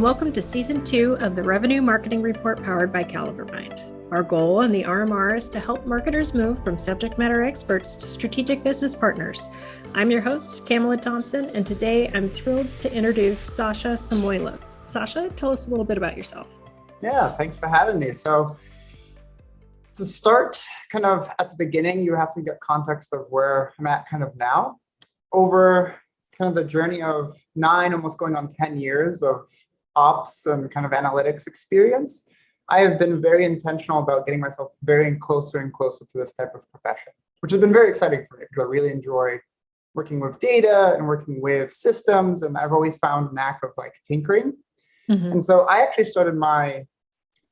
Welcome to Season 2 of the Revenue Marketing Report powered by CaliberMind. Our goal in the RMR is to help marketers move from subject matter experts to strategic business partners. I'm your host, Camela Thompson, and today I'm thrilled to introduce Sasha Samoilov. Sasha, tell us a little bit about yourself. Yeah, thanks for having me. So to start kind of at the beginning, you have to get context of where I'm at kind of now. Over kind of the journey of 9, almost going on 10 years of ops and kind of analytics experience, I have been very intentional about getting myself very closer and closer to this type of profession, which has been very exciting for me because I really enjoy working with data and working with systems. And I've always found a knack of like tinkering. Mm-hmm. And so I actually started my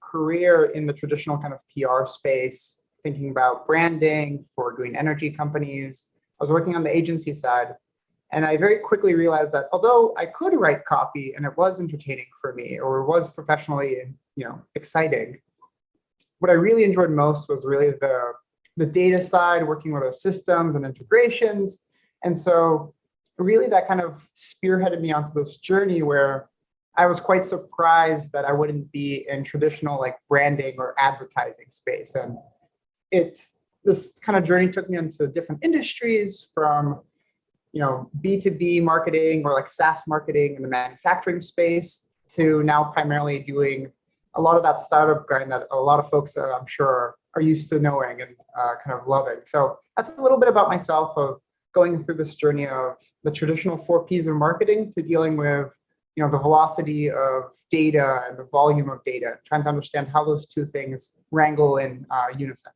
career in the traditional kind of PR space, thinking about branding for doing energy companies. I was working on the agency side. And I very quickly realized that although I could write copy and it was entertaining for me or was professionally, exciting, what I really enjoyed most was really the data side, working with our systems and integrations. And so really that kind of spearheaded me onto this journey where I was quite surprised that I wouldn't be in traditional like branding or advertising space. And this kind of journey took me into different industries from B2B marketing or like SaaS marketing in the manufacturing space to now primarily doing a lot of that startup grind that a lot of folks I'm sure are used to knowing and kind of loving. So that's a little bit about myself of going through this journey of the traditional 4 Ps of marketing to dealing with the velocity of data and the volume of data, trying to understand how those two things wrangle in unison.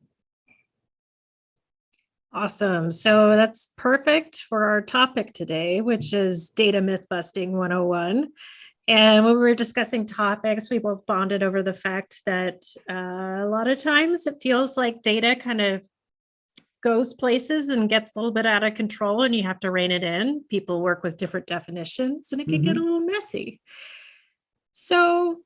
Awesome. So that's perfect for our topic today, which is Data Mythbusting 101. And when we were discussing topics, we both bonded over the fact that a lot of times it feels like data kind of goes places and gets a little bit out of control and you have to rein it in. People work with different definitions and it can get a little messy. So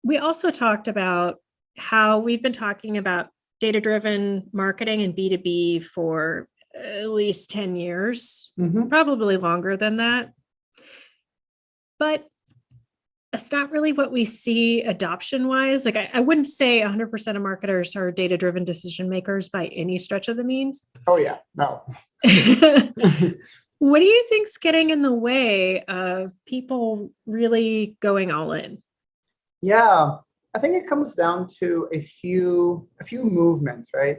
we also talked about how we've been talking about data-driven marketing and B2B for at least 10 years, probably longer than that. But it's not really what we see adoption-wise. Like I wouldn't say 100% of marketers are data-driven decision makers by any stretch of the means. Oh yeah, no. What do you think's getting in the way of people really going all in? Yeah. I think it comes down to a few movements, right?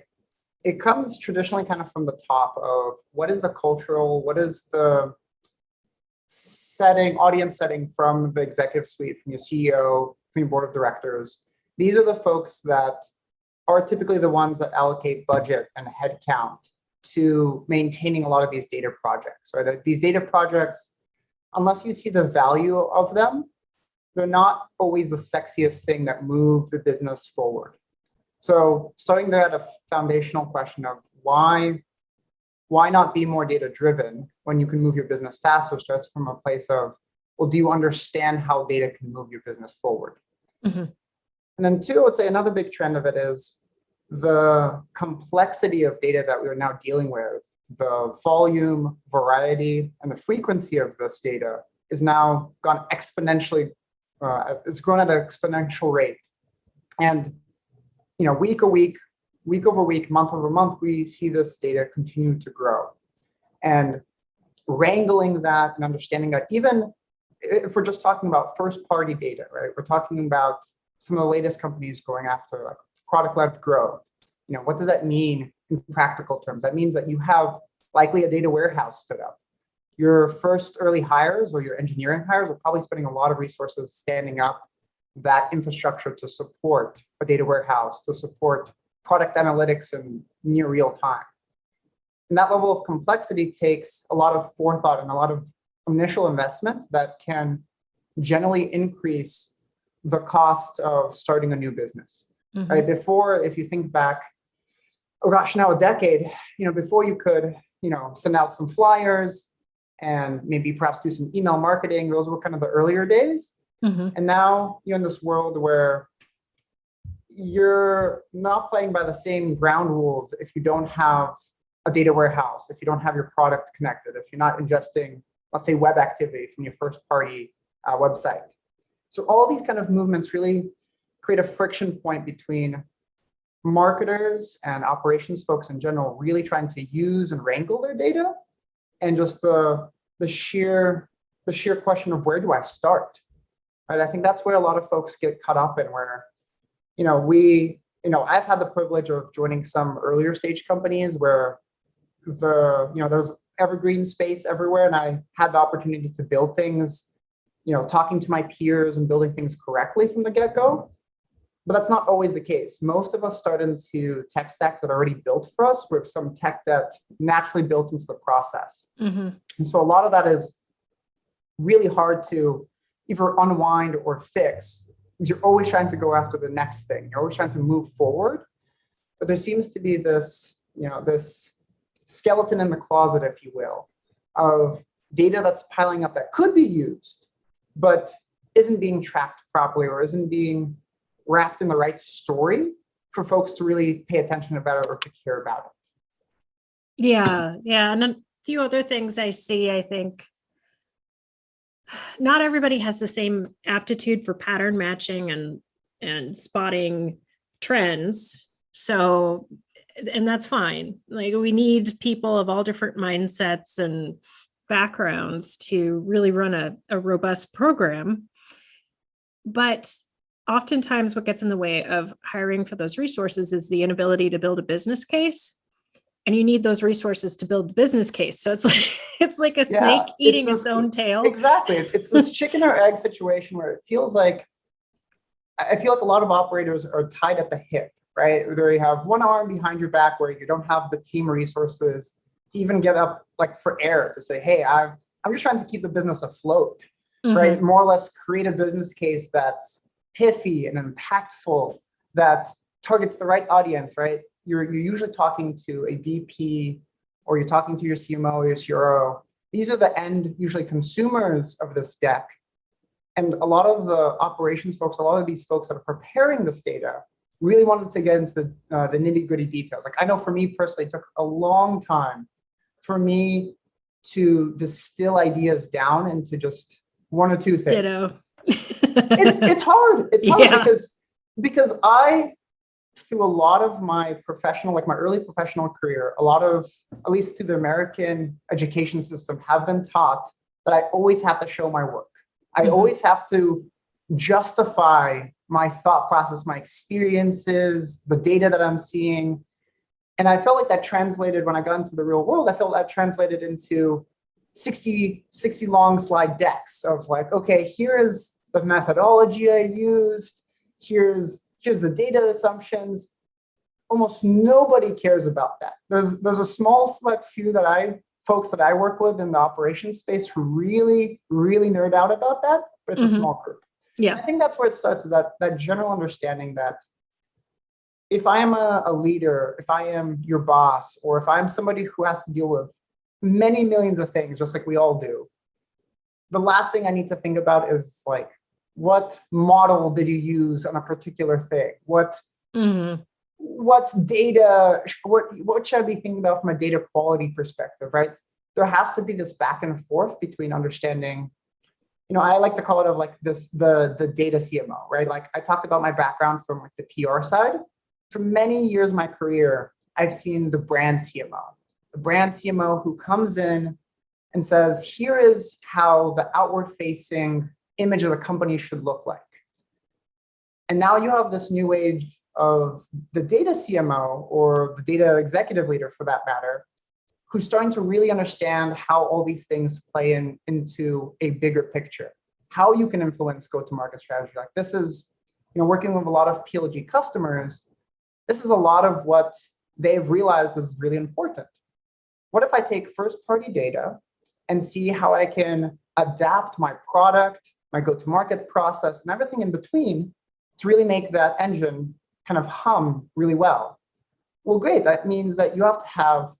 It comes traditionally kind of from the top of what is the the audience setting from the executive suite, from your CEO, from your board of directors. These are the folks that are typically the ones that allocate budget and headcount to maintaining a lot of these data projects, right? These data projects, unless you see the value of them, they're not always the sexiest thing that move the business forward. So starting there at a foundational question of why not be more data driven when you can move your business faster starts from a place of, well, do you understand how data can move your business forward? And then 2, I would say another big trend of it is the complexity of data that we're now dealing with, the volume, variety, and the frequency of this data is now gone exponentially. It's grown at an exponential rate. And, week over week, month over month, we see this data continue to grow. And wrangling that and understanding that, even if we're just talking about first-party data, right? We're talking about some of the latest companies going after like product-led growth. What does that mean in practical terms? That means that you have likely a data warehouse stood up. Your first early hires or your engineering hires are probably spending a lot of resources standing up that infrastructure to support a data warehouse, to support product analytics in near real time. And that level of complexity takes a lot of forethought and a lot of initial investment that can generally increase the cost of starting a new business. Right? Before, if you think back, now a decade, before you could, send out some flyers, and maybe perhaps do some email marketing. Those were kind of the earlier days. And now you're in this world where you're not playing by the same ground rules if you don't have a data warehouse, if you don't have your product connected, if you're not ingesting, let's say, web activity from your first party website. So all these kind of movements really create a friction point between marketers and operations folks in general really trying to use and wrangle their data, and just the sheer question of where do I start? Right? I think that's where a lot of folks get caught up in, where I've had the privilege of joining some earlier stage companies where there's evergreen space everywhere, and I had the opportunity to build things, talking to my peers and building things correctly from the get-go. But that's not always the case. Most of us start into tech stacks that are already built for us with some tech that naturally built into the process. Mm-hmm. And so a lot of that is really hard to either unwind or fix, because you're always trying to go after the next thing. You're always trying to move forward. But there seems to be this skeleton in the closet, if you will, of data that's piling up that could be used, but isn't being tracked properly or isn't being wrapped in the right story for folks to really pay attention about it or to care about it. Yeah. And a few other things I see, I think not everybody has the same aptitude for pattern matching and spotting trends. So, and that's fine. Like, we need people of all different mindsets and backgrounds to really run a robust program. But oftentimes what gets in the way of hiring for those resources is the inability to build a business case. And you need those resources to build the business case. So it's like a snake eating its own tail. Exactly. It's this chicken or egg situation where I feel like a lot of operators are tied at the hip, right? Where you have one arm behind your back where you don't have the team resources to even get up like for air to say, hey, I'm just trying to keep the business afloat, right? More or less create a business case that's pithy and impactful, that targets the right audience, right? You're usually talking to a VP, or you're talking to your CMO or your CRO. These are the end, usually, consumers of this deck. And a lot of the operations folks, a lot of these folks that are preparing this data really wanted to get into the nitty-gritty details. Like, I know for me personally, it took a long time for me to distill ideas down into just one or two things. Ditto. It's hard. It's hard because I, through a lot of my professional, like my early professional career, a lot of, at least through the American education system, have been taught that I always have to show my work. I always have to justify my thought process, my experiences, the data that I'm seeing. And I felt like that translated, when I got into the real world, I felt that translated into 60 long slide decks of like, okay, here is the methodology I used. Here's the data assumptions. Almost nobody cares about that. There's a small select few folks that I work with in the operations space who really, really nerd out about that, but it's a small group. Yeah. I think that's where it starts, is that general understanding that if I am a leader, if I am your boss, or if I'm somebody who has to deal with many millions of things, just like we all do, the last thing I need to think about is like, what model did you use on a particular thing? What data, what should I be thinking about from a data quality perspective, right? There has to be this back and forth between understanding, I like to call it like this, the data CMO, right? Like, I talked about my background from like the PR side. For many years of my career, I've seen the brand CMO who comes in and says, here is how the outward facing image of the company should look like. And now you have this new age of the data CMO, or the data executive leader for that matter, who's starting to really understand how all these things play into a bigger picture, how you can influence go-to-market strategy. Like, this is, working with a lot of PLG customers, this is a lot of what they've realized is really important. What if I take first-party data and see how I can adapt my product, my go-to-market process, and everything in between to really make that engine kind of hum really well? Well, great. That means that you have to have,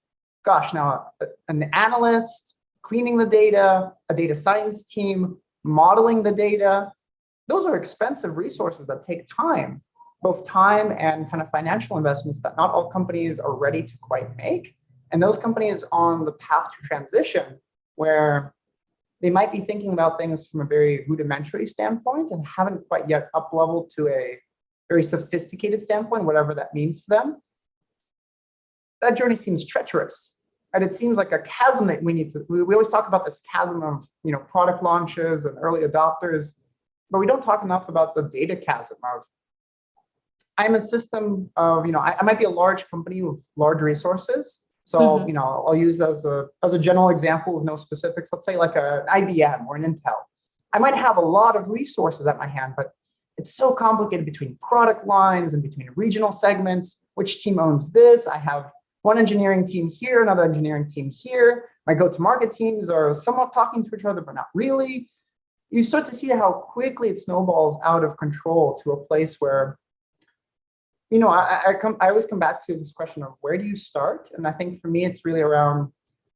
now an analyst cleaning the data, a data science team modeling the data. Those are expensive resources that take time, both time and kind of financial investments that not all companies are ready to quite make. And those companies on the path to transition, where they might be thinking about things from a very rudimentary standpoint and haven't quite yet up-leveled to a very sophisticated standpoint, whatever that means for them. That journey seems treacherous, and it seems like a chasm that we always talk about this chasm of, product launches and early adopters, but we don't talk enough about the data chasm of, I'm a system of, I might be a large company with large resources. So, I'll use as a general example with no specifics, let's say like an IBM or an Intel. I might have a lot of resources at my hand, but it's so complicated between product lines and between regional segments. Which team owns this? I have one engineering team here, another engineering team here. My go-to-market teams are somewhat talking to each other, but not really. You start to see how quickly it snowballs out of control to a place where, I always come back to this question of where do you start? And I think for me, it's really around,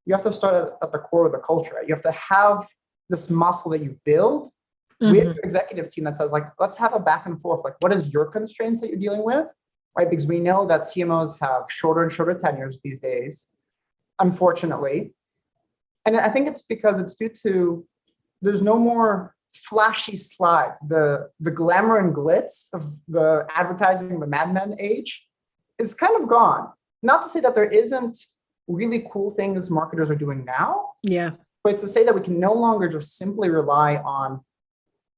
you have to start at the core of the culture. Right? You have to have this muscle that you build with your executive team that says, like, let's have a back and forth. Like, what is your constraints that you're dealing with? Right? Because we know that CMOs have shorter and shorter tenures these days, unfortunately. And I think it's because it's due to, there's no more flashy slides. The glamour and glitz of the advertising, the Mad Men age is kind of gone. Not to say that there isn't really cool things marketers are doing now. Yeah. But it's to say that we can no longer just simply rely on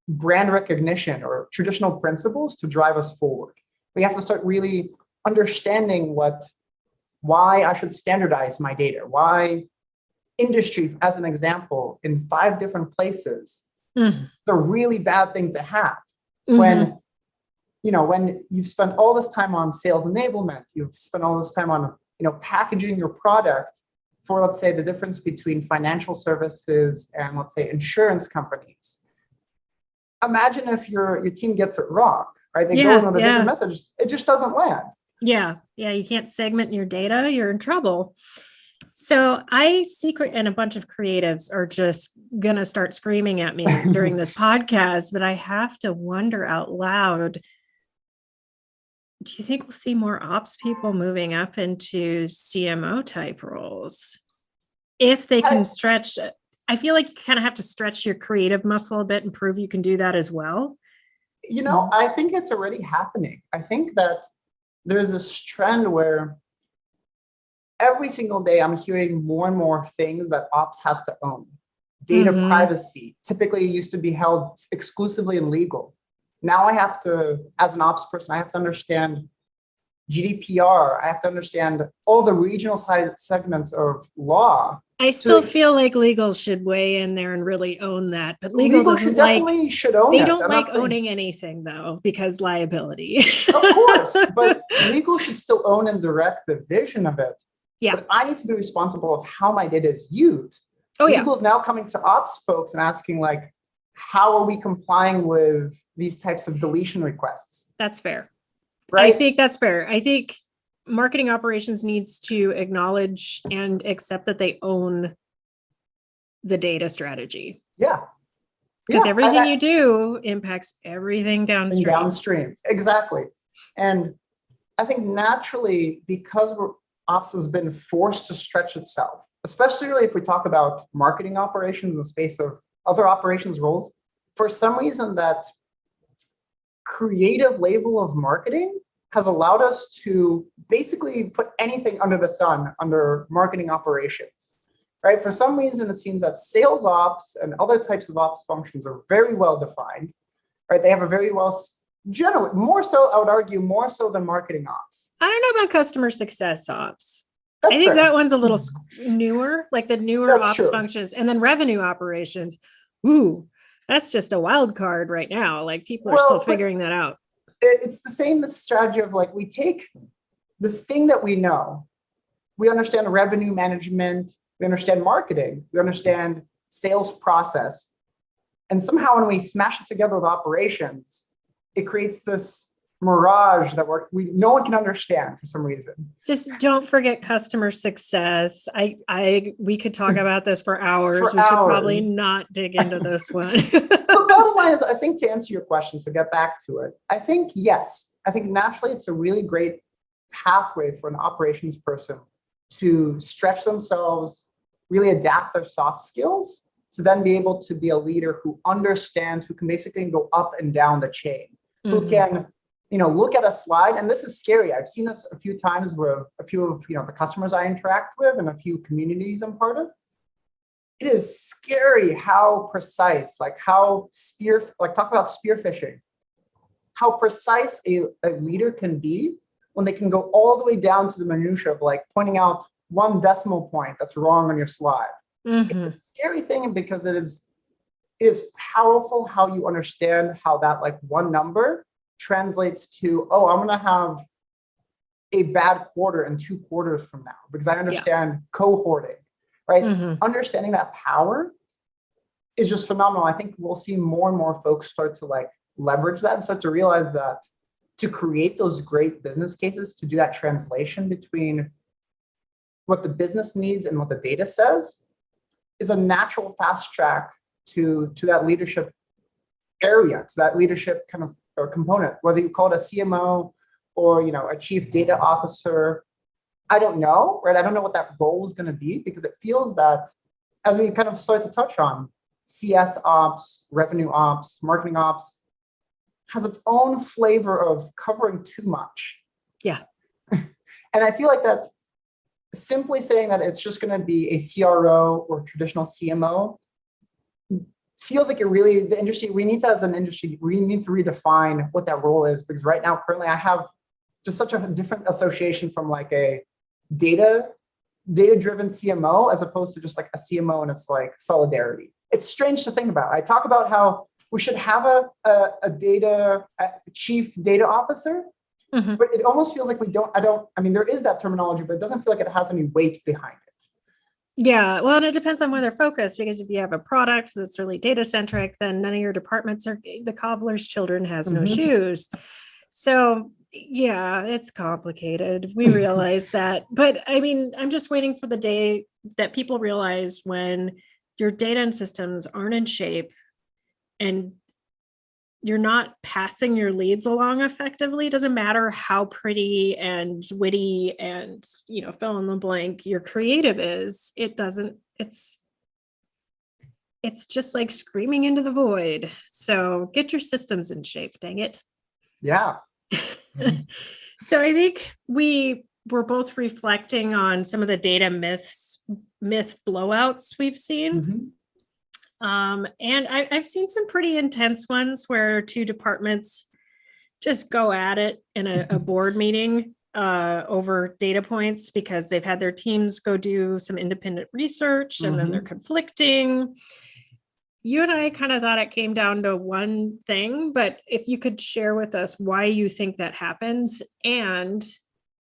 brand recognition or traditional principles to drive us forward. We have to start really understanding why I should standardize my data, why industry, as an example, in 5 different places, it's a really bad thing to have. When you've spent all this time on sales enablement, you've spent all this time on, packaging your product for, let's say, the difference between financial services and, let's say, insurance companies. Imagine if your team gets it wrong, right? They go in with a different message. It just doesn't land. Yeah. You can't segment your data. You're in trouble. So and a bunch of creatives are just going to start screaming at me during this podcast, but I have to wonder out loud, do you think we'll see more ops people moving up into CMO type roles? If they can stretch, I feel like you kind of have to stretch your creative muscle a bit and prove you can do that as well. I think it's already happening. I think that there's this trend where every single day I'm hearing more and more things that ops has to own. Data privacy typically used to be held exclusively in legal. Now I have to, as an ops person, I have to understand GDPR. I have to understand all the regional segments of law. I still feel like legal should weigh in there and really own that, but legal should definitely own it. They don't like owning anything though, because liability. Of course, but legal should still own and direct the vision of it. Yeah. But I need to be responsible of how my data is used. Legal is now coming to ops folks and asking, like, how are we complying with these types of deletion requests? That's fair. Right? I think that's fair. I think marketing operations needs to acknowledge and accept that they own the data strategy. Yeah. Because everything you do impacts everything downstream. Exactly. And I think naturally, because ops has been forced to stretch itself, especially if we talk about marketing operations in the space of other operations roles, for some reason that creative label of marketing has allowed us to basically put anything under the sun under marketing operations, right? For some reason, it seems that sales ops and other types of ops functions are very well defined, right? They have a very well, generally, more so, I would argue, more so than marketing ops. I don't know about customer success ops. That's I think fair. that one's a little newer, like the newer That's ops true. functions, and then revenue operations. Ooh, that's just a wild card right now. Like people are still figuring that out. It's the same strategy of, like, we take this thing that we know, we understand revenue management, we understand marketing, we understand sales process, and somehow when we smash it together with operations, it creates this mirage that no one can understand for some reason. Just don't forget customer success. We could talk about this for hours. We should probably not dig into this one. The bottom line is, I think, to answer your question, to get back to it, I think, yes, I think naturally it's a really great pathway for an operations person to stretch themselves, really adapt their soft skills, to then be able to be a leader who understands, who can basically go up and down the chain, who can, look at a slide. And this is scary. I've seen this a few times with a few of, the customers I interact with and a few communities I'm part of. It is scary how precise, talk about spear phishing, how precise a leader can be when they can go all the way down to the minutia of pointing out one decimal point that's wrong on your slide. It's a scary thing because it is powerful how you understand how that one number translates to, oh, I'm going to have a bad quarter in 2 quarters from now because I understand cohorting, right? Understanding that power is just phenomenal. I think we'll see more and more folks start to leverage that and start to realize that to create those great business cases, to do that translation between what the business needs and what the data says is a natural fast track to that leadership area, to that leadership kind of component, whether you call it a CMO or, a chief data officer. I don't know, right? I don't know what that role is going to be because it feels that as we kind of start to touch on, CS ops, revenue ops, marketing ops has its own flavor of covering too much. Yeah. And I feel like that simply saying that it's just going to be a CRO or traditional CMO feels like the industry, we need to, as an industry, we need to redefine what that role is, because right now, currently, I have just such a different association from a data-driven CMO as opposed to just a CMO and it's solidarity. It's strange to think about. I talk about how we should have a chief data officer, but it almost feels like there is that terminology, but it doesn't feel like it has any weight behind it. Yeah, well, and it depends on where they're focused, because if you have a product that's really data centric, then none of your departments are the cobbler's children has no shoes. So yeah, it's complicated. We realize that, but I'm just waiting for the day that people realize when your data and systems aren't in shape and you're not passing your leads along effectively. It doesn't matter how pretty and witty and, fill in the blank your creative is. It's just like screaming into the void. So get your systems in shape, dang it. Yeah. So I think we were both reflecting on some of the data myth blowouts we've seen. And I've seen some pretty intense ones where 2 departments just go at it in a board meeting over data points because they've had their teams go do some independent research and then they're conflicting. You and I kind of thought it came down to one thing, but if you could share with us why you think that happens, and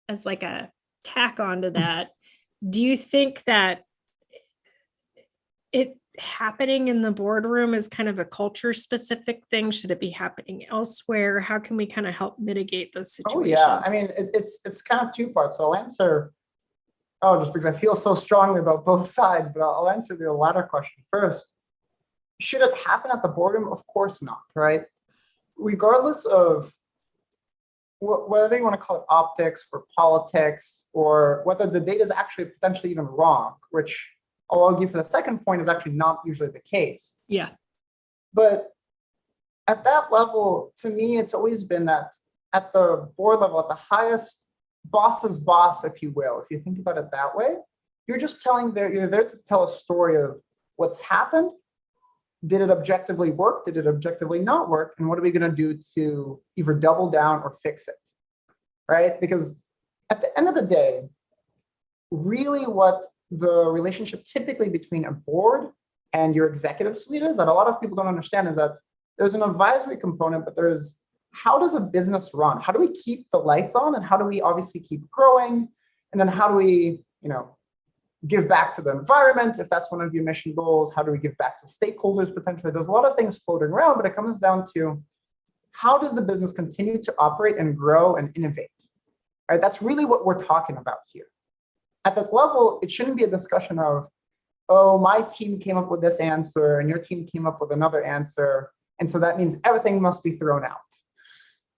as a tack onto that, do you think that it happening in the boardroom is kind of a culture specific thing? Should it be happening elsewhere? How can we kind of help mitigate those situations? Oh yeah, it's kind of 2 parts. So I'll answer, just because I feel so strongly about both sides, but I'll answer the latter question first. Should it happen at the boardroom? Of course not, right? Regardless of whether you want to call it optics or politics, or whether the data is actually potentially even wrong, which I'll argue for the second point is actually not usually the case. Yeah. But at that level, to me, it's always been that at the board level, at the highest boss's boss, if you will, if you think about it that way, you're there to tell a story of what's happened. Did it objectively work? Did it objectively not work? And what are we going to do to either double down or fix it? Right? Because at the end of the day, really what the relationship typically between a board and your executive suite is, that a lot of people don't understand, is that there's an advisory component, but there's how does a business run? How do we keep the lights on? And how do we obviously keep growing? And then how do we, give back to the environment if that's one of your mission goals? How do we give back to stakeholders potentially? There's a lot of things floating around, but it comes down to how does the business continue to operate and grow and innovate? Right? That's really what we're talking about here. At that level, it shouldn't be a discussion of, oh, my team came up with this answer and your team came up with another answer, and so that means everything must be thrown out,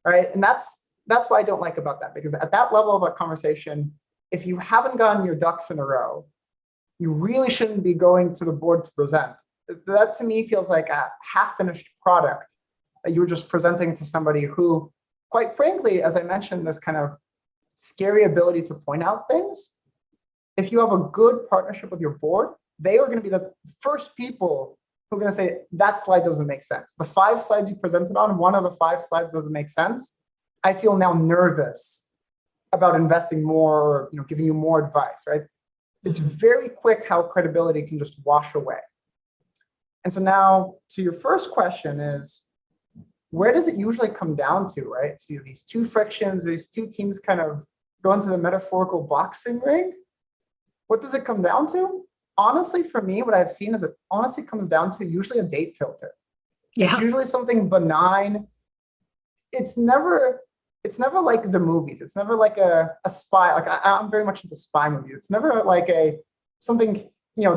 right? And that's what I don't like about that, because at that level of a conversation, if you haven't gotten your ducks in a row, you really shouldn't be going to the board to present. that to me feels like a half-finished product that you were just presenting to somebody who, quite frankly, as I mentioned, this kind of scary ability to point out things. If you have a good partnership with your board, they are going to be the first people who are going to say, that slide doesn't make sense. The 5 slides you presented on, one of the 5 slides doesn't make sense. I feel now nervous about investing more, or giving you more advice, right? It's very quick how credibility can just wash away. And so now to your first question is, where does it usually come down to, right? So these 2 frictions, these 2 teams kind of go into the metaphorical boxing ring. What does it come down to? Honestly, for me, what I've seen is it honestly comes down to usually a date filter. Yeah. It's usually something benign. It's never like the movies. It's never like a spy. Like I'm very much into spy movies. It's never like something,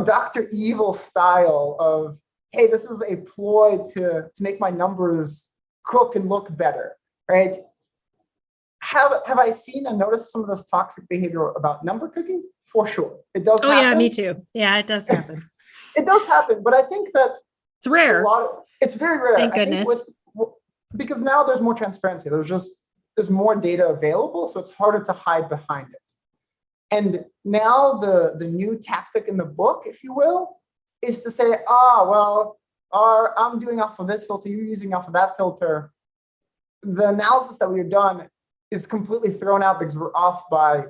Dr. Evil style of, hey, this is a ploy to make my numbers cook and look better, right? Have I seen and noticed some of this toxic behavior about number cooking? For sure. It does happen. Yeah, me too. Yeah, it does happen. It does happen, but I think that it's rare. It's very rare. Thank goodness. Because now there's more transparency. There's more data available, so it's harder to hide behind it. And now the new tactic in the book, if you will, is to say, I'm doing off of this filter, you're using off of that filter. The analysis that we've done is completely thrown out because we're off by,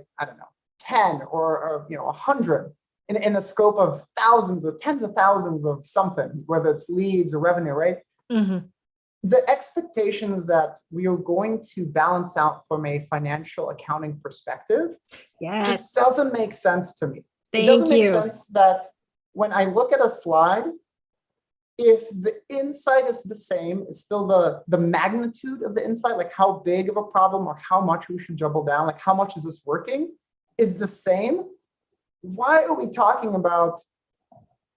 10 or 100 in the scope of thousands or tens of thousands of something, whether it's leads or revenue, right? Mm-hmm. The expectations that we are going to balance out from a financial accounting perspective just doesn't make sense to me. It doesn't make sense that when I look at a slide, if the insight is the same, it's still the magnitude of the insight, like how big of a problem or how much we should double down, like how much is this working, is the same. Why are we talking about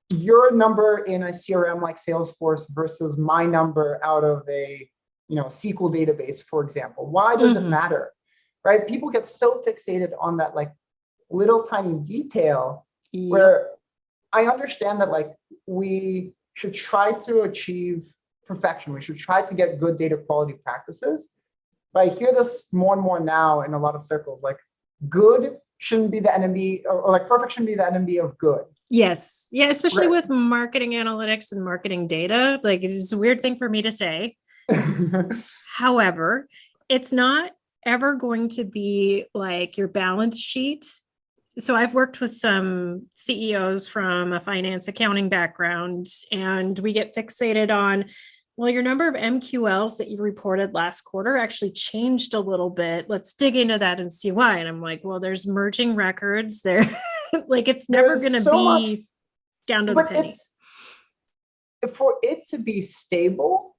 your number in a CRM like Salesforce versus my number out of a SQL database, for example? Why does it matter, right? People get so fixated on that like little tiny detail where I understand that like we should try to achieve perfection. We should try to get good data quality practices. But I hear this more and more now in a lot of circles, like good shouldn't be the enemy, or like perfect shouldn't be the enemy of good. Yes. Yeah, especially with marketing analytics and marketing data. Like it's a weird thing for me to say. However, it's not ever going to be like your balance sheet. So I've worked with some CEOs from a finance accounting background, and we get fixated on, well, your number of MQLs that you reported last quarter actually changed a little bit. Let's dig into that and see why. And I'm like, well, there's merging records there. Like it's never going to be down to the penny. For it to be stable,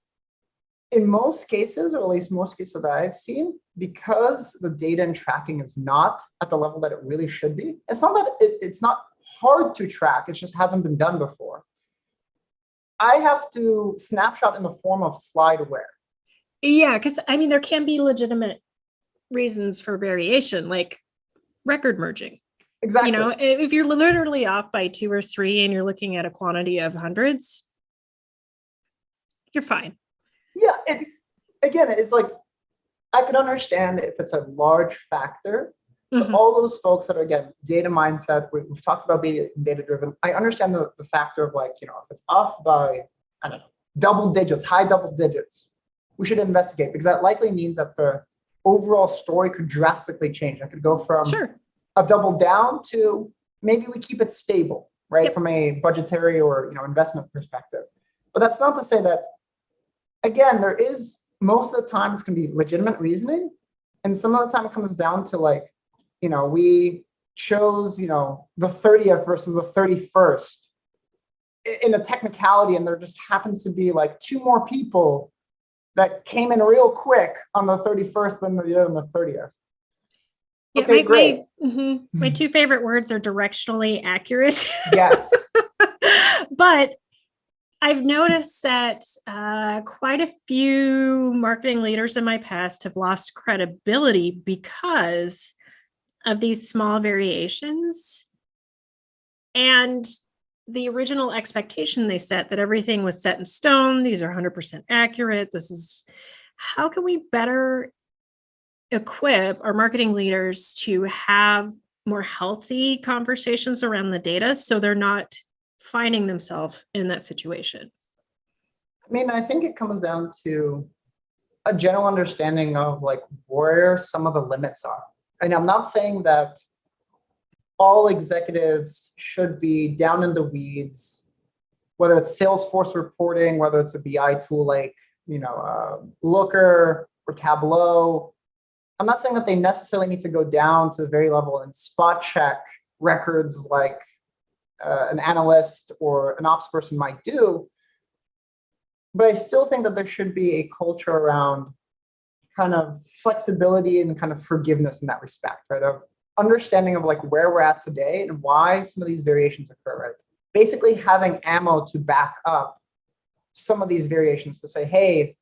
in most cases, or at least most cases that I've seen, because the data and tracking is not at the level that it really should be. It's not that it's not hard to track. It just hasn't been done before. I have to snapshot in the form of slideware. Yeah, because there can be legitimate reasons for variation, like record merging. Exactly. If you're literally off by 2 or 3 and you're looking at a quantity of hundreds, you're fine. Yeah. It's like, I could understand if it's a large factor. So all those folks that are, again, data mindset, we've talked about being data driven. I understand the factor of like, if it's off by, double digits, high double digits, we should investigate, because that likely means that the overall story could drastically change. I could go from a double down to maybe we keep it stable, right? From a budgetary or, investment perspective. But that's not to say that, again, there is, most of the time it's going to be legitimate reasoning. And some of the time it comes down to like, we chose, the 30th versus the 31st in a technicality, and there just happens to be like 2 more people that came in real quick on the 31st than they did on the 30th. Yeah, okay, great. My 2 favorite words are directionally accurate. Yes. But I've noticed that quite a few marketing leaders in my past have lost credibility because of these small variations. And the original expectation they set that everything was set in stone. These are 100% accurate. How can we better equip our marketing leaders to have more healthy conversations around the data so they're not finding themselves in that situation? I mean, I think it comes down to a general understanding of like where some of the limits are. And I'm not saying that all executives should be down in the weeds, whether it's Salesforce reporting, whether it's a BI tool like, Looker or Tableau. I'm not saying that they necessarily need to go down to the very level and spot check records like an analyst or an ops person might do. But I still think that there should be a culture around kind of flexibility and kind of forgiveness in that respect, right? Of understanding of like where we're at today and why some of these variations occur, right? Basically having ammo to back up some of these variations to say, hey,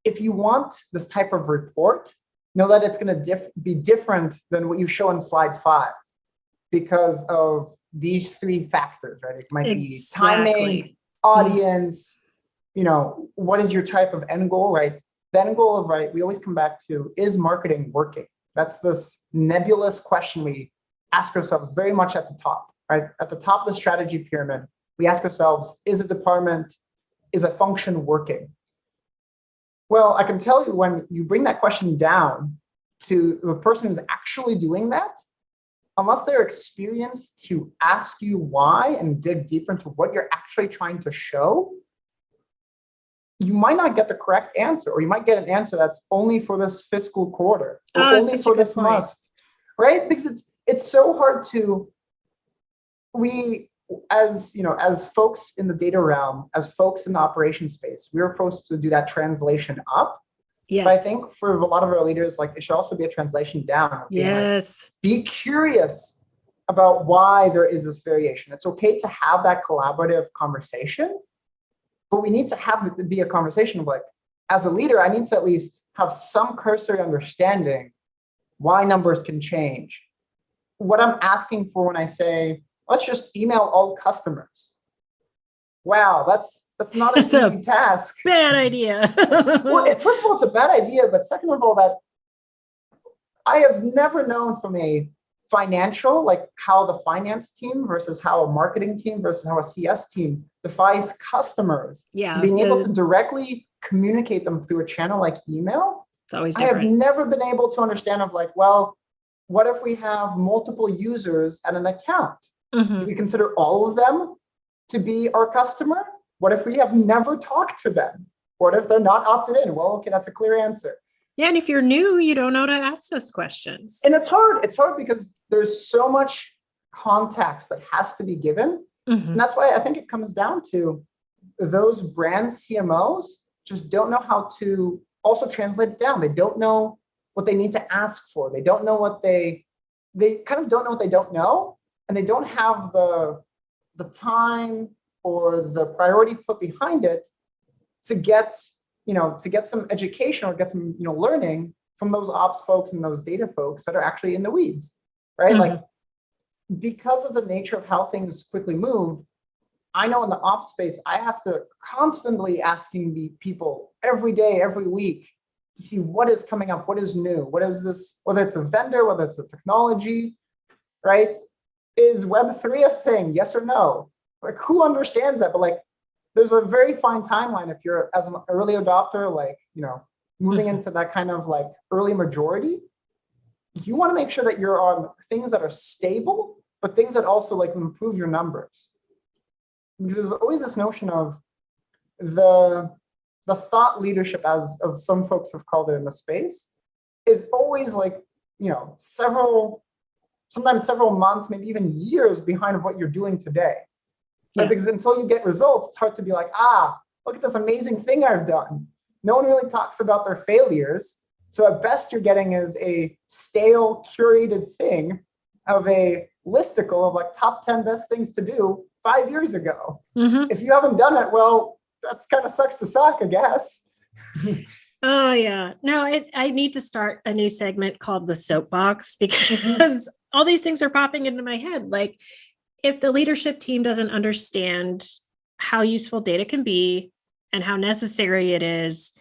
if you want this type of report, know that it's going to be different than what you show on slide 5 because of these 3 factors, right? It might be timing, audience, what is your type of end goal, right? The end goal of, right, we always come back to, is marketing working? That's this nebulous question we ask ourselves very much at the top, right? At the top of the strategy pyramid, we ask ourselves, is a department, is a function working? Well, I can tell you when you bring that question down to the person who's actually doing that, unless they're experienced to ask you why and dig deeper into what you're actually trying to show, you might not get the correct answer, or you might get an answer that's only for this fiscal quarter, or only for this month, right? Because it's so hard to, as folks in the data realm, as folks in the operation space, we're supposed to do that translation up. Yes. But I think for a lot of our leaders, like it should also be a translation down. Yes. Like, be curious about why there is this variation. It's okay to have that collaborative conversation, but we need to have it be a conversation of like, as a leader, I need to at least have some cursory understanding why numbers can change. What I'm asking for when I say, let's just email all customers. Wow, that's not an easy task. Bad idea. Well, first of all, it's a bad idea, but second of all, that I have never known from a financial, like how the finance team versus how a marketing team versus how a CS team defines customers. Yeah. Being able to directly communicate them through a channel like email. It's always different. I have never been able to understand of like, well, what if we have multiple users at an account? Mm-hmm. Do we consider all of them to be our customer? What if we have never talked to them? What if they're not opted in? Well, okay, that's a clear answer. Yeah, and if you're new, you don't know to ask those questions. And it's hard. It's hard because there's so much context that has to be given. Mm-hmm. And that's why I think it comes down to those brand CMOs just don't know how to also translate it down. They don't know what they need to ask for. They don't know what they kind of don't know what they don't know. And they don't have the time or the priority put behind it to get some education or get some, learning from those ops folks and those data folks that are actually in the weeds, right? Mm-hmm. Like, because of the nature of how things quickly move, I know in the ops space, I have to constantly asking the people every day, every week to see what is coming up, what is new, what is this, whether it's a vendor, whether it's a technology, right? Is Web3 a thing? Yes or no? Like, who understands that? But like, there's a very fine timeline if you're as an early adopter, like, moving into that kind of like early majority. You want to make sure that you're on things that are stable, but things that also like improve your numbers. Because there's always this notion of the thought leadership, as some folks have called it in the space, is always like, sometimes several months, maybe even years behind of what you're doing today. Right? Yeah. Because until you get results, it's hard to be like, look at this amazing thing I've done. No one really talks about their failures. So at best you're getting is a stale, curated thing of a listicle of like top 10 best things to do 5 years ago. Mm-hmm. If you haven't done it, well, that's kind of sucks to suck, I guess. Oh yeah. No, I need to start a new segment called the Soapbox because all these things are popping into my head. Like, if the leadership team doesn't understand how useful data can be and how necessary it is,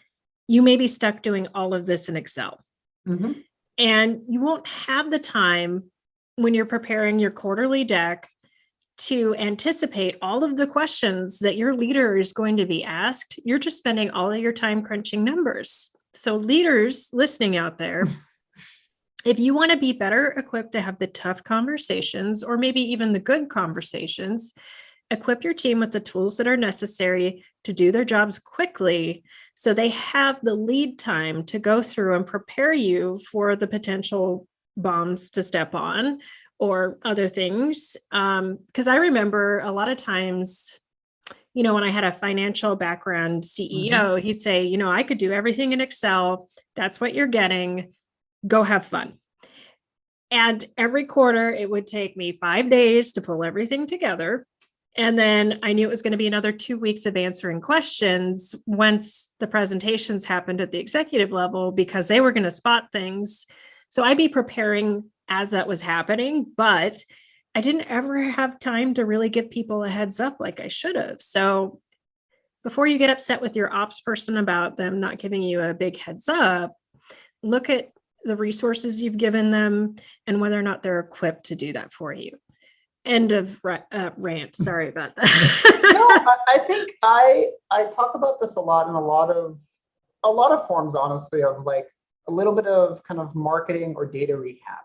you may be stuck doing all of this in Excel. Mhm. And you won't have the time when you're preparing your quarterly deck to anticipate all of the questions that your leader is going to be asked. You're just spending all of your time crunching numbers. So, leaders listening out there, if you want to be better equipped to have the tough conversations, or maybe even the good conversations, equip your team with the tools that are necessary to do their jobs quickly so they have the lead time to go through and prepare you for the potential bombs to step on or other things. Because I remember a lot of times, when I had a financial background CEO, he'd say, I could do everything in Excel. That's what you're getting. Go have fun. And every quarter, it would take me 5 days to pull everything together. And then I knew it was going to be another 2 weeks of answering questions once the presentations happened at the executive level, because they were going to spot things. So I'd be preparing as that was happening, but I didn't ever have time to really give people a heads up like I should have. So before you get upset with your ops person about them not giving you a big heads up, look at the resources you've given them and whether or not they're equipped to do that for you. End of rant. Sorry about that. No, I think I talk about this a lot in a lot of forms, honestly, of like a little bit of kind of marketing or data rehab.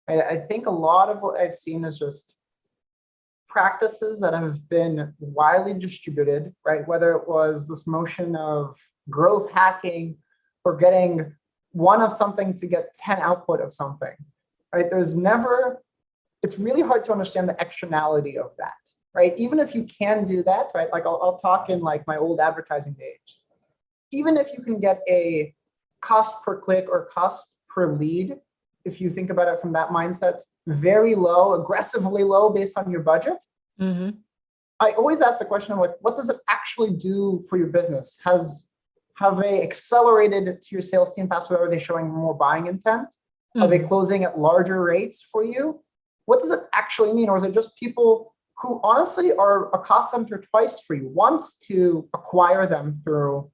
I think a lot of what I've seen is just practices that have been widely distributed, right? Whether it was this motion of growth hacking or getting one of something to get 10 output of something, right? It's really hard to understand the externality of that, right? Even if you can do that, right? Like I'll talk in like my old advertising days. Even if you can get a cost per click or cost per lead, if you think about it from that mindset, very low, aggressively low based on your budget. I always ask the question of like, what does it actually do for your business? Have they accelerated to your sales team faster? Are they showing more buying intent? Are they closing at larger rates for you? What does it actually mean? Or is it just people who honestly are a cost center twice for you? Once to acquire them through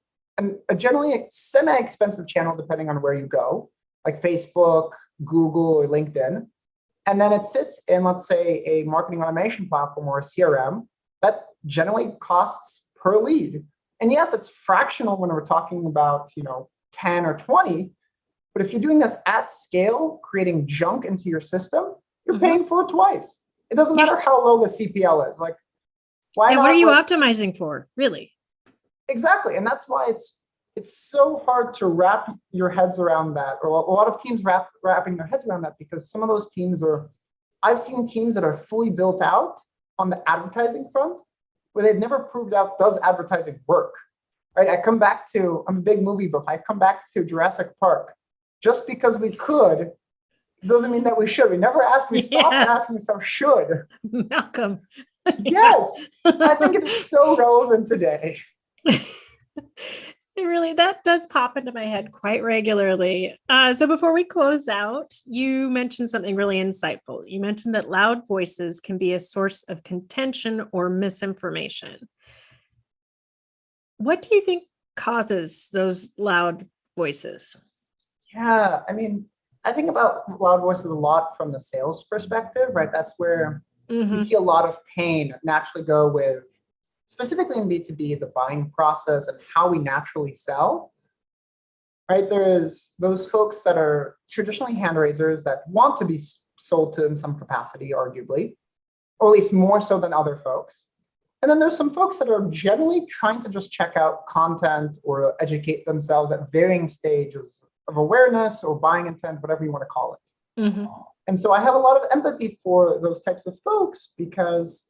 a generally semi-expensive channel, depending on where you go, like Facebook, Google, or LinkedIn. And then it sits in, let's say, a marketing automation platform or a CRM that generally costs per lead. And yes, it's fractional when we're talking about 10 or 20. But if you're doing this at scale, creating junk into your system, you're paying for it twice. It doesn't matter how low the CPL is. Like, why not? What are you optimizing for, really? Exactly. And that's why it's so hard to wrap your heads around that, or a lot of teams wrapping their heads around that, because some of those teams I've seen teams that are fully built out on the advertising front where they've never proved out, does advertising work, right? I'm a big movie buff. I come back to Jurassic Park. Just because we could doesn't mean that we should. We never asked, we stopped asking ourselves should. Malcolm. Yes. I think it is so relevant today. That does pop into my head quite regularly. So before we close out, you mentioned something really insightful. You mentioned that loud voices can be a source of contention or misinformation. What do you think causes those loud voices? Yeah, I mean, I think about loud voices a lot from the sales perspective, right? That's where you see a lot of pain naturally go with, specifically in B2B, the buying process and how we naturally sell, right? There's those folks that are traditionally hand raisers that want to be sold to in some capacity, arguably, or at least more so than other folks. And then there's some folks that are generally trying to just check out content or educate themselves at varying stages of awareness or buying intent, whatever you want to call it. And so I have a lot of empathy for those types of folks, because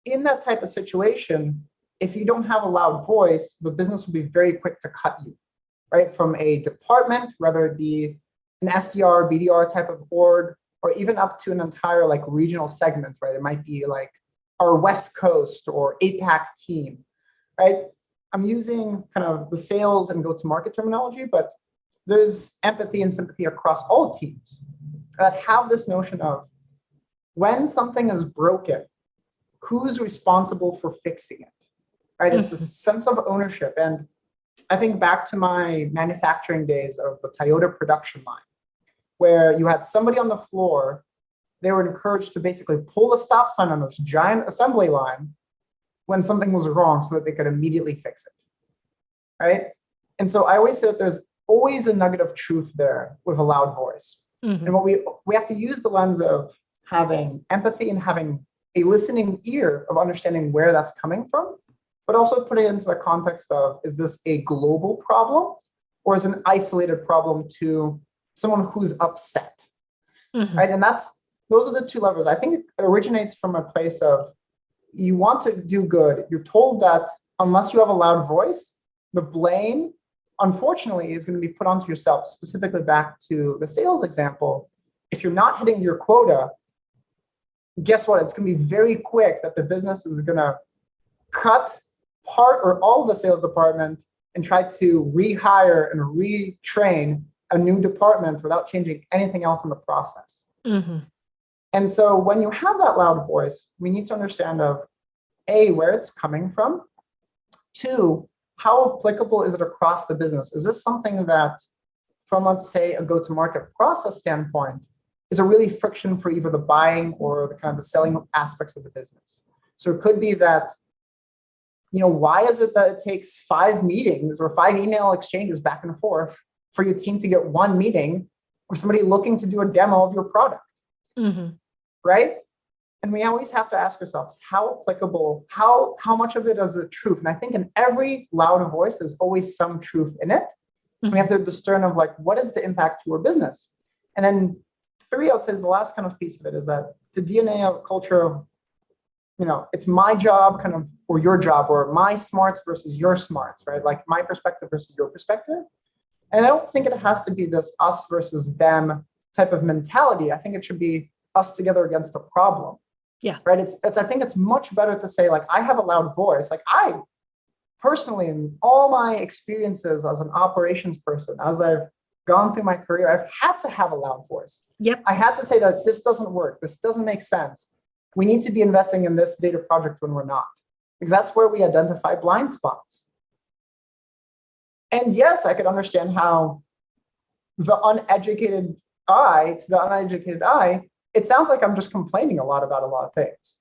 in that type of situation, if you don't have a loud voice, the business will be very quick to cut you, right? From a department, whether it be an SDR, BDR type of org, or even up to an entire like regional segment, right? It might be like our West Coast or APAC team, right? I'm using kind of the sales and go-to-market terminology, but there's empathy and sympathy across all teams that have this notion of when something is broken, who's responsible for fixing it, right? It's the sense of ownership. And I think back to my manufacturing days of the Toyota production line, where you had somebody on the floor, they were encouraged to basically pull the stop sign on this giant assembly line when something was wrong so that they could immediately fix it, right? And so I always say that there's always a nugget of truth there with a loud voice. And what we have to use the lens of having empathy and having a listening ear of understanding where that's coming from, but also put it into the context of, is this a global problem or is it an isolated problem to someone who's upset, right? And those are the two levers. I think it originates from a place of, you want to do good. You're told that unless you have a loud voice, the blame, unfortunately, is going to be put onto yourself. Specifically back to the sales example, if you're not hitting your quota, guess what? It's going to be very quick that the business is going to cut part or all of the sales department and try to rehire and retrain a new department without changing anything else in the process. And so when you have that loud voice, we need to understand of A, where it's coming from. 2, how applicable is it across the business? Is this something that, from let's say a go-to-market process standpoint, is a really friction for either the buying or the kind of the selling aspects of the business? So it could be that, why is it that it takes 5 meetings or 5 email exchanges back and forth for your team to get 1 meeting with somebody looking to do a demo of your product? Right? And we always have to ask ourselves, how applicable, how much of it is the truth? And I think in every loud voice, there's always some truth in it. We have to discern of what is the impact to our business? And then 3, I would say, is the last kind of piece of it is that it's a DNA of culture of, it's my job kind of, or your job, or my smarts versus your smarts, right? Like my perspective versus your perspective. And I don't think it has to be this us versus them type of mentality. I think it should be us together against a problem. Yeah. Right. I think it's much better to say, I have a loud voice. I personally, in all my experiences as an operations person, as I've gone through my career, I've had to have a loud voice. Yep. I had to say that this doesn't work. This doesn't make sense. We need to be investing in this data project when we're not, because that's where we identify blind spots. And yes, I could understand how the uneducated eye, it sounds like I'm just complaining a lot about a lot of things.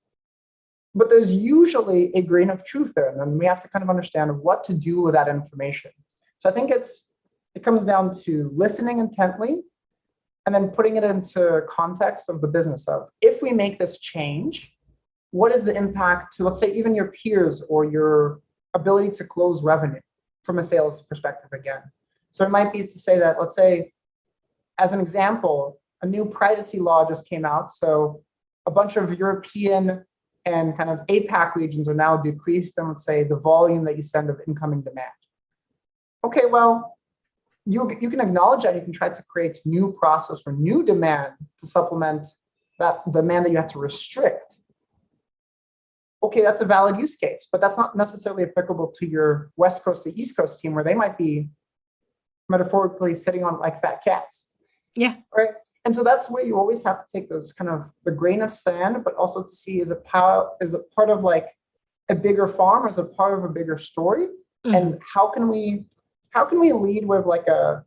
But there's usually a grain of truth there, and then we have to kind of understand what to do with that information. So I think it comes down to listening intently and then putting it into context of the business of, if we make this change, what is the impact to, let's say, even your peers or your ability to close revenue from a sales perspective again? So it might be to say that, let's say, as an example, a new privacy law just came out. So a bunch of European and kind of APAC regions are now decreased in, let's say, the volume that you send of incoming demand. Okay, well, you can acknowledge that. You can try to create new process or new demand to supplement that demand that you have to restrict. Okay, that's a valid use case, but that's not necessarily applicable to your West Coast to East Coast team, where they might be metaphorically sitting on like fat cats. Yeah. Right. And so that's where you always have to take those kind of the grain of sand, but also to see, is it part of like a bigger farm, or is it part of a bigger story? And how can we lead with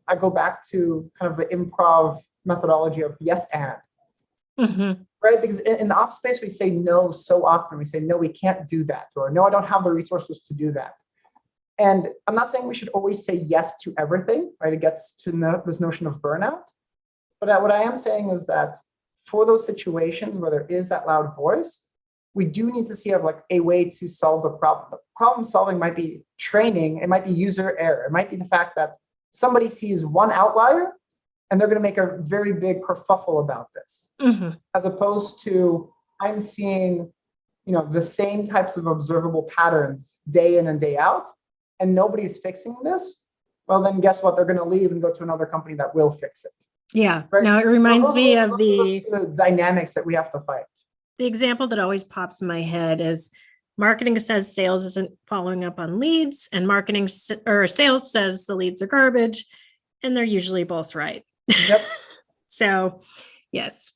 I go back to kind of the improv methodology of yes and. Right? Because in the ops space, we say no so often. We say, no, we can't do that, or no, I don't have the resources to do that. And I'm not saying we should always say yes to everything, right? It gets to this notion of burnout. But what I am saying is that for those situations where there is that loud voice, we do need to see a way to solve the problem. The problem solving might be training. It might be user error. It might be the fact that somebody sees one outlier and they're going to make a very big kerfuffle about this, as opposed to I'm seeing, the same types of observable patterns day in and day out, and nobody's fixing this. Well, then guess what? They're going to leave and go to another company that will fix it. Yeah. Right? Now it reminds me of the dynamics that we have to fight. The example that always pops in my head is marketing says sales isn't following up on leads, and sales says the leads are garbage, and they're usually both right. Yep. So yes,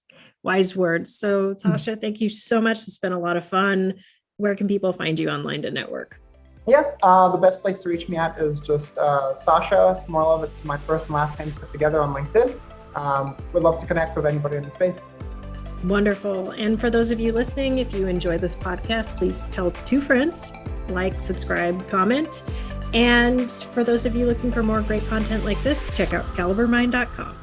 Wise words. So Sasha, thank you so much. It's been a lot of fun. Where can people find you online to network? Yeah, the best place to reach me at is just Sasha Samoilov. It's my first and last name put together on LinkedIn. Would love to connect with anybody in the space. Wonderful. And for those of you listening, if you enjoy this podcast, please tell 2 friends, like, subscribe, comment. And for those of you looking for more great content like this, check out calibermind.com.